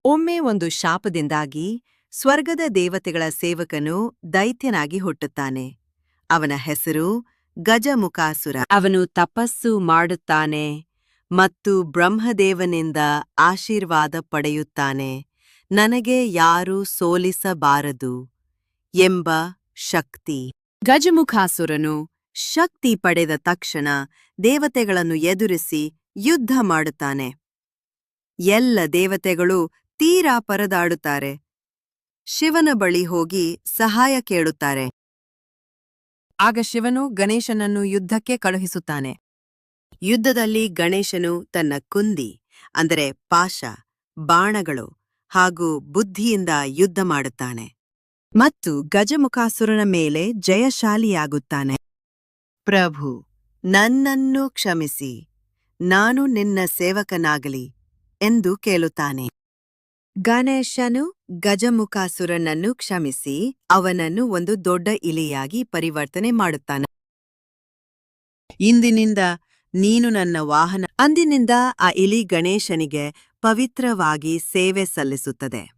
ಒಮ್ಮೆ ಒಂದು ಶಾಪದಿಂದಾಗಿ ಸ್ವರ್ಗದ ದೇವತೆಗಳ ಸೇವಕನು ದೈತ್ಯನಾಗಿ ಹುಟ್ಟುತ್ತಾನೆ. ಅವನ ಹೆಸರು ಗಜಮುಖಾಸುರ. ಅವನು ತಪಸ್ಸು ಮಾಡುತ್ತಾನೆ ಮತ್ತು ಬ್ರಹ್ಮದೇವನಿಂದ ಆಶೀರ್ವಾದ ಪಡೆಯುತ್ತಾನೆ. ನನಗೆ ಯಾರೂ ಸೋಲಿಸಬಾರದು ಎಂಬ ಶಕ್ತಿ. ಗಜಮುಖಾಸುರನು ಶಕ್ತಿ ಪಡೆದ ತಕ್ಷಣ ದೇವತೆಗಳನ್ನು ಎದುರಿಸಿ ಯುದ್ಧ ಮಾಡುತ್ತಾನೆ. ಎಲ್ಲ ದೇವತೆಗಳು ತೀರಾ ಪರದಾಡುತ್ತಾರೆ. ಶಿವನ ಬಳಿ ಹೋಗಿ ಸಹಾಯ ಕೇಳುತ್ತಾರೆ. ಆಗ ಶಿವನು ಗಣೇಶನನ್ನು ಯುದ್ಧಕ್ಕೆ ಕಳುಹಿಸುತ್ತಾನೆ. ಯುದ್ಧದಲ್ಲಿ ಗಣೇಶನು ತನ್ನ ಕುಂದಿ ಅಂದರೆ ಪಾಶ, ಬಾಣಗಳು ಹಾಗೂ ಬುದ್ಧಿಯಿಂದ ಯುದ್ಧ ಮಾಡುತ್ತಾನೆ ಮತ್ತು ಗಜಮುಖಾಸುರನ ಮೇಲೆ ಜಯಶಾಲಿಯಾಗುತ್ತಾನೆ. ಪ್ರಭು, ನನ್ನನ್ನು ಕ್ಷಮಿಸಿ, ನಾನು ನಿನ್ನ ಸೇವಕನಾಗಲಿ ಎಂದು ಕೇಳುತ್ತಾನೆ. ಗಣೇಶನು ಗಜಮುಖಾಸುರನನ್ನು ಕ್ಷಮಿಸಿ ಅವನನ್ನು ಒಂದು ದೊಡ್ಡ ಇಲಿಯಾಗಿ ಪರಿವರ್ತನೆ ಮಾಡುತ್ತಾನೆ. ಇಂದಿನಿಂದ ನೀನು ನನ್ನ ವಾಹನ. ಅಂದಿನಿಂದ ಆ ಇಲಿ ಗಣೇಶನಿಗೆ ಪವಿತ್ರವಾಗಿ ಸೇವೆ ಸಲ್ಲಿಸುತ್ತದೆ.